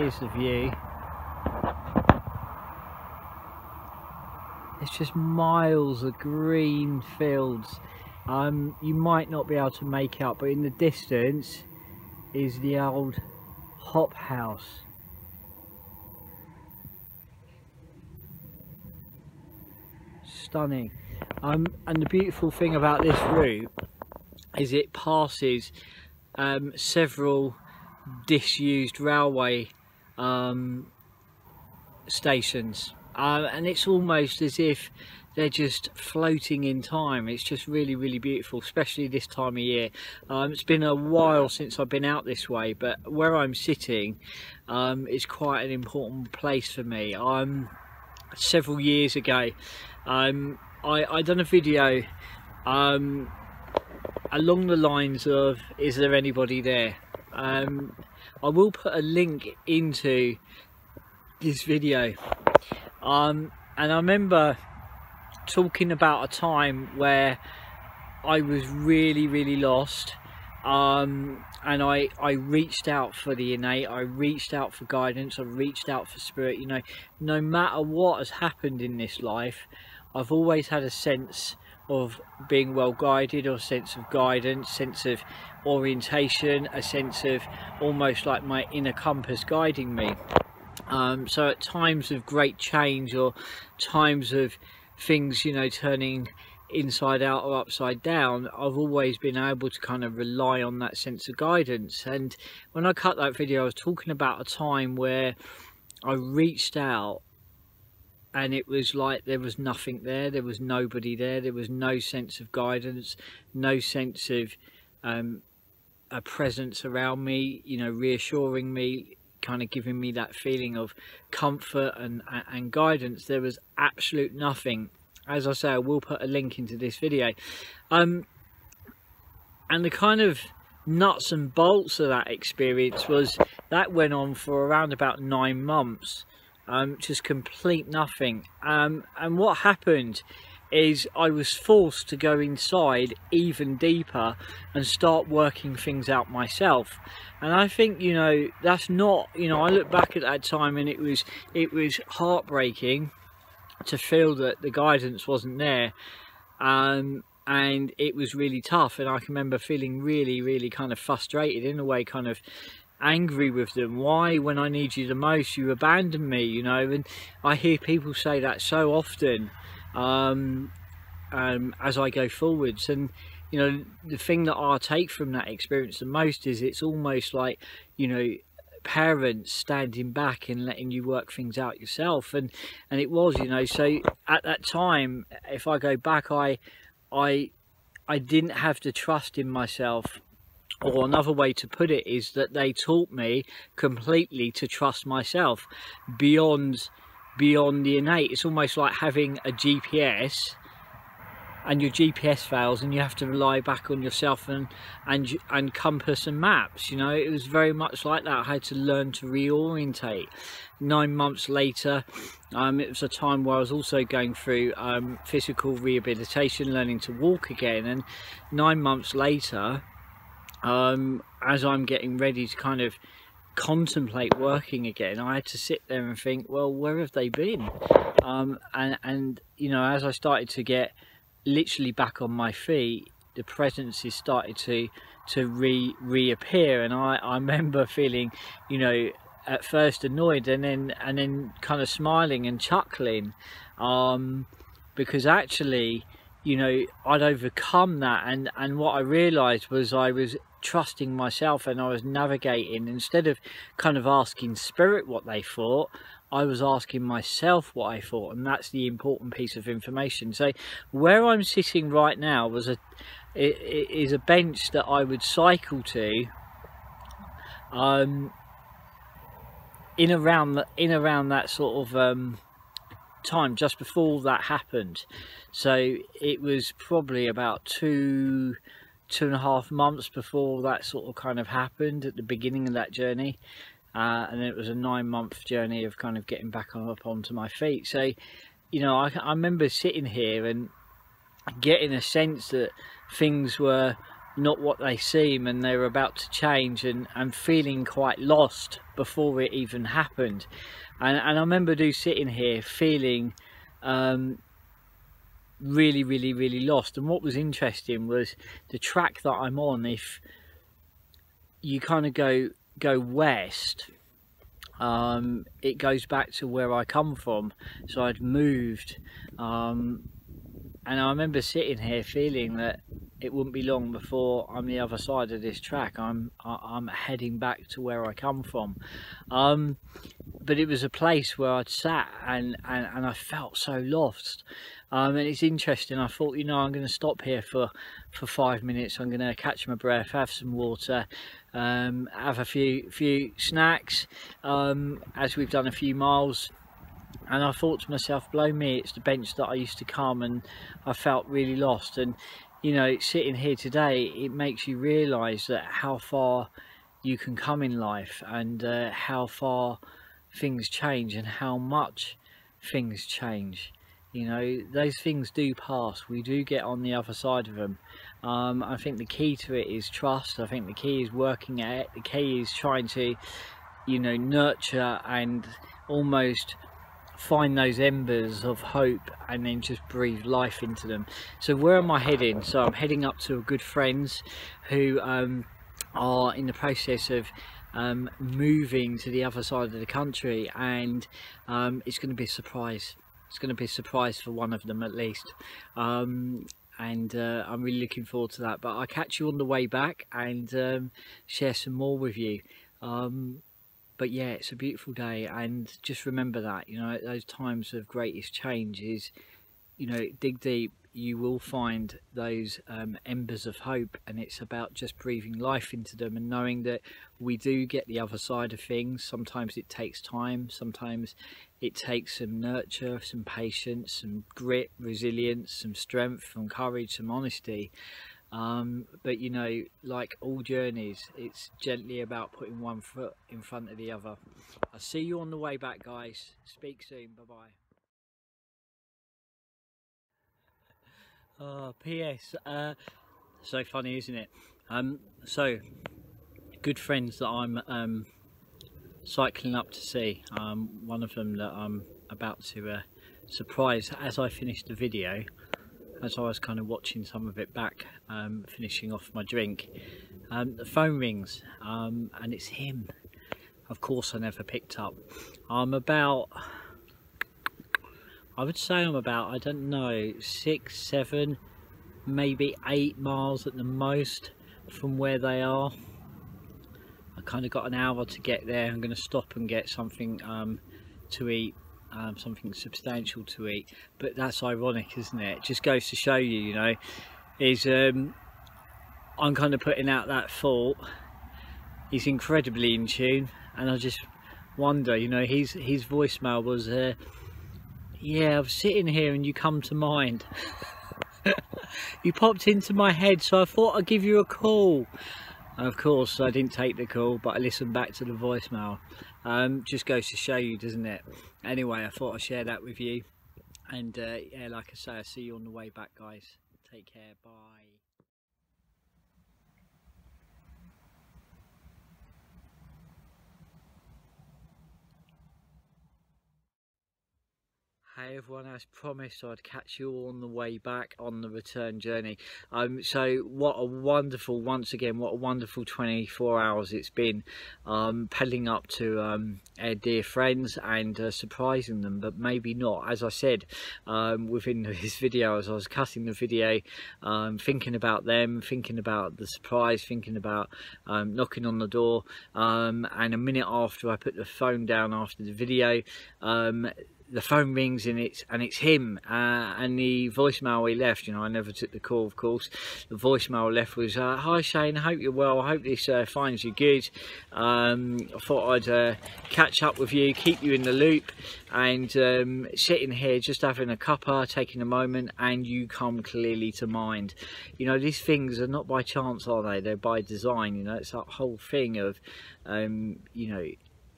here's the view. It's just miles of green fields. You might not be able to make out, but in the distance is the old hop house. Stunning. And the beautiful thing about this route is it passes several disused railway stations, and it's almost as if they're just floating in time. It's just really, really beautiful, especially this time of year. It's been a while since I've been out this way, but where I'm sitting is quite an important place for me. Several years ago, I done a video along the lines of, is there anybody there? I will put a link into this video, and I remember talking about a time where I was really, really lost, and I reached out for the innate, I reached out for guidance, I reached out for spirit. You know, no matter what has happened in this life, I've always had a sense of being well guided, or a sense of guidance, sense of orientation, a sense of almost like my inner compass guiding me. So at times of great change, or times of things, you know, turning inside out or upside down, I've always been able to kind of rely on that sense of guidance. And when I cut that video, I was talking about a time where I reached out and it was like there was nothing there, there was nobody there, there was no sense of guidance, no sense of a presence around me, you know, reassuring me, kind of giving me that feeling of comfort and guidance. There was absolute nothing. As I say, I will put a link into this video. And the kind of nuts and bolts of that experience was that went on for around about 9 months. Just complete nothing. And what happened is I was forced to go inside even deeper and start working things out myself. And I think, you know, that's not, you know, I look back at that time and it was heartbreaking to feel that the guidance wasn't there, and it was really tough. And I can remember feeling really, really kind of frustrated, in a way kind of angry with them. Why, when I need you the most, you abandon me, you know? And I hear people say that so often as I go forwards. And you know, the thing that I take from that experience the most is it's almost like, you know, parents standing back and letting you work things out yourself. And it was, you know, so at that time, if I go back, I didn't have the trust in myself. Or another way to put it is that they taught me completely to trust myself beyond the innate. It's almost like having a GPS and your GPS fails and you have to rely back on yourself and compass and maps. You know, it was very much like that. I had to learn to reorientate. 9 months later, it was a time where I was also going through physical rehabilitation, learning to walk again. And 9 months later, as I'm getting ready to kind of contemplate working again, I had to sit there and think, well, where have they been? And you know, as I started to get literally back on my feet, the presences started to reappear. And I remember feeling, you know, at first annoyed and then kind of smiling and chuckling, because actually, you know, I'd overcome that. And what I realized was I was trusting myself and I was navigating. Instead of kind of asking spirit what they thought, I was asking myself what I thought. And that's the important piece of information. So where I'm sitting right now is a bench that I would cycle to in around that sort of time just before that happened. So it was probably about two and a half months before that sort of kind of happened, at the beginning of that journey. And it was a 9-month journey of kind of getting back up onto my feet. So, you know, I remember sitting here and getting a sense that things were not what they seem, and they're about to change, and feeling quite lost before it even happened. And I remember sitting here feeling really lost. And what was interesting was the track that I'm on, if you kind of go west, it goes back to where I come from. So I'd moved, and I remember sitting here feeling that it wouldn't be long before I'm the other side of this track. I'm heading back to where I come from. But it was a place where I'd sat and I felt so lost. And it's interesting, I thought, you know, I'm going to stop here for 5 minutes. I'm going to catch my breath, have some water, have a few snacks, as we've done a few miles. And I thought to myself, blow me, it's the bench that I used to come, and I felt really lost. And you know, sitting here today, it makes you realise that how far you can come in life, and how far things change, and how much things change. You know, those things do pass. We do get on the other side of them. I think the key to it is trust. I think the key is working at it. The key is trying to, you know, nurture and almost find those embers of hope, and then just breathe life into them. So where am I heading? So I'm heading up to good friends who are in the process of moving to the other side of the country, and it's going to be a surprise. It's going to be a surprise for one of them at least, and I'm really looking forward to that. But I'll catch you on the way back and share some more with you. But yeah, it's a beautiful day, and just remember that, you know, at those times of greatest change is, you know, dig deep, you will find those embers of hope, and it's about just breathing life into them and knowing that we do get the other side of things. Sometimes it takes time, sometimes it takes some nurture, some patience, some grit, resilience, some strength, some courage, some honesty. But you know, like all journeys, it's gently about putting one foot in front of the other. I'll see you on the way back, guys. Speak soon. Bye bye. Oh, P.S. So funny, isn't it? So good friends that I'm cycling up to see. One of them that I'm about to surprise as I finish the video. As I was kind of watching some of it back, finishing off my drink, the phone rings, and it's him. Of course I never picked up. I would say I'm about, I don't know, 6, 7, maybe 8 miles at the most from where they are. I kind of got an hour to get there. I'm going to stop and get something to eat. Something substantial to eat. But that's ironic, isn't it? It just goes to show you, you know, is I'm kind of putting out that thought. He's incredibly in tune, and I just wonder, you know, his voicemail was yeah, I'm sitting here and you come to mind. You popped into my head, so I thought I'd give you a call. And of course I didn't take the call, but I listened back to the voicemail. Just goes to show you, doesn't it? Anyway, I thought I'd share that with you, and yeah, like I say, I'll see you on the way back, guys. Take care, bye. Hey everyone, as promised, I'd catch you all on the way back on the return journey. So what a wonderful, once again, what a wonderful 24 hours it's been, pedalling up to our dear friends and surprising them, but maybe not. As I said within this video, as I was cutting the video, thinking about them, thinking about the surprise, thinking about knocking on the door, and a minute after I put the phone down after the video, the phone rings and it's him, and the voicemail he left, you know, I never took the call, of course. The voicemail left was, hi Shane, I hope you're well, I hope this finds you good. I thought I'd catch up with you, keep you in the loop, and sitting here just having a cuppa, taking a moment, and you come clearly to mind. You know, these things are not by chance, are they? They're by design. You know, it's that whole thing of you know,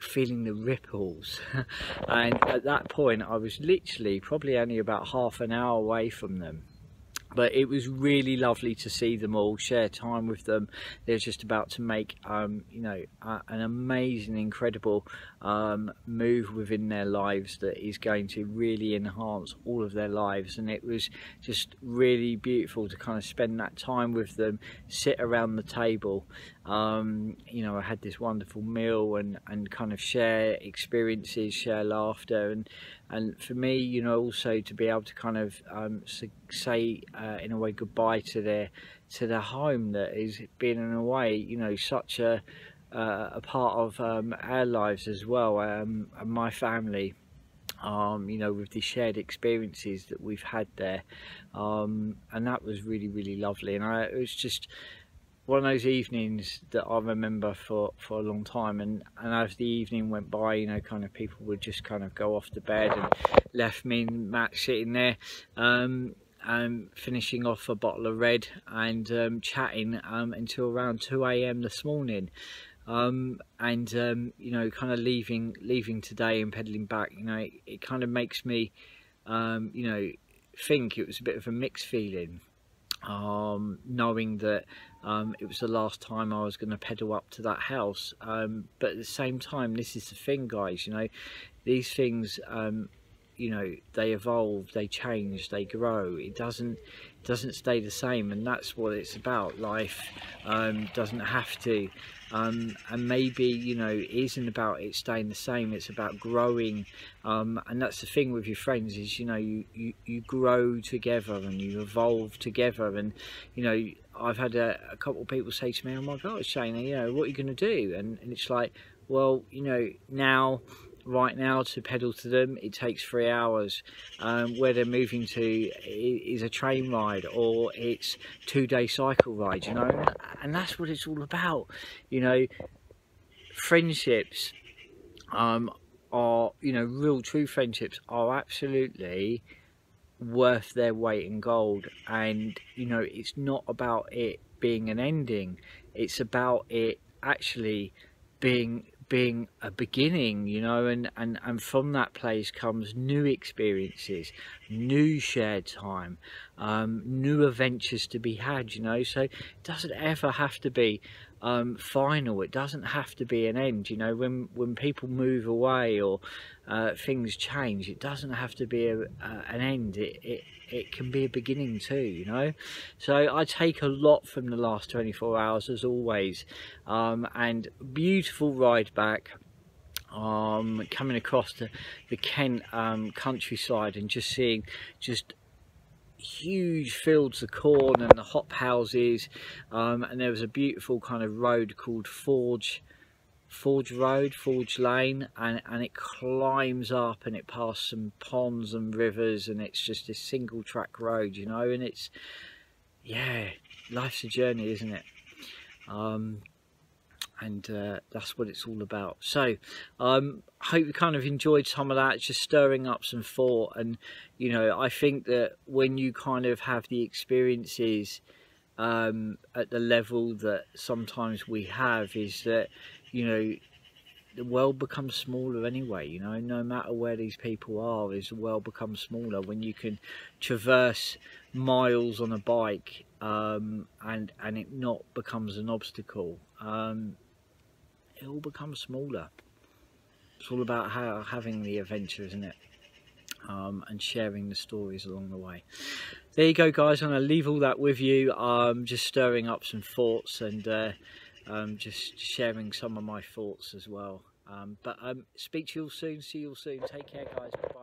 feeling the ripples. And at that point I was literally probably only about half an hour away from them, But it was really lovely to see them all, share time with them. They're just about to make you know, an amazing, incredible move within their lives that is going to really enhance all of their lives. And it was just really beautiful to kind of spend that time with them, sit around the table. You know, I had this wonderful meal and kind of share experiences, share laughter, and for me, you know, also to be able to kind of say in a way goodbye to their home that is being, in a way, you know, such a part of our lives as well, and my family, you know, with the shared experiences that we've had there, and that was really, really lovely. And it was just one of those evenings that I remember for a long time. And as the evening went by, you know, kind of people would just kind of go off to bed, and left me and Matt sitting there finishing off a bottle of red and chatting until around 2 AM this morning. You know, kind of leaving today and pedaling back, you know, it kind of makes me you know, think it was a bit of a mixed feeling, knowing that it was the last time I was going to pedal up to that house, but at the same time, this is the thing, guys, you know, these things, you know, they evolve, they change, they grow. It doesn't stay the same, and that's what it's about. Life doesn't have to, and maybe, you know, it isn't about it staying the same, it's about growing, and that's the thing with your friends, is, you know, you grow together and you evolve together. And, you know, I've had a couple of people say to me, oh my God, Shane, you know, what are you going to do? And it's like, well, you know, right now to pedal to them, it takes 3 hours. Where they're moving to is a train ride, or it's 2-day cycle ride, you know, and that's what it's all about. You know, friendships are, you know, real true friendships are absolutely worth their weight in gold. And, you know, it's not about it being an ending, it's about it actually being a beginning, you know, and from that place comes new experiences, new shared time, new adventures to be had, you know. So it doesn't ever have to be final, it doesn't have to be an end, you know. When people move away or things change, it doesn't have to be an end, it can be a beginning too, you know. So I take a lot from the last 24 hours, as always, and beautiful ride back, coming across the Kent countryside, and just seeing just huge fields of corn and the hop houses, and there was a beautiful kind of road called Forge Lane, and it climbs up and it passes some ponds and rivers, and it's just a single track road, you know. And it's, yeah, life's a journey, isn't it? That's what it's all about. So hope you kind of enjoyed some of that, just stirring up some thought. And, you know, I think that when you kind of have the experiences at the level that sometimes we have, is that, you know, the world becomes smaller anyway, you know. No matter where these people are, the world becomes smaller when you can traverse miles on a bike, and it not becomes an obstacle. It all becomes smaller. It's all about having the adventure, isn't it? And sharing the stories along the way. There you go, guys. I'm going to leave all that with you, just stirring up some thoughts, and just sharing some of my thoughts as well. But speak to you all soon, see you all soon. Take care, guys. Bye.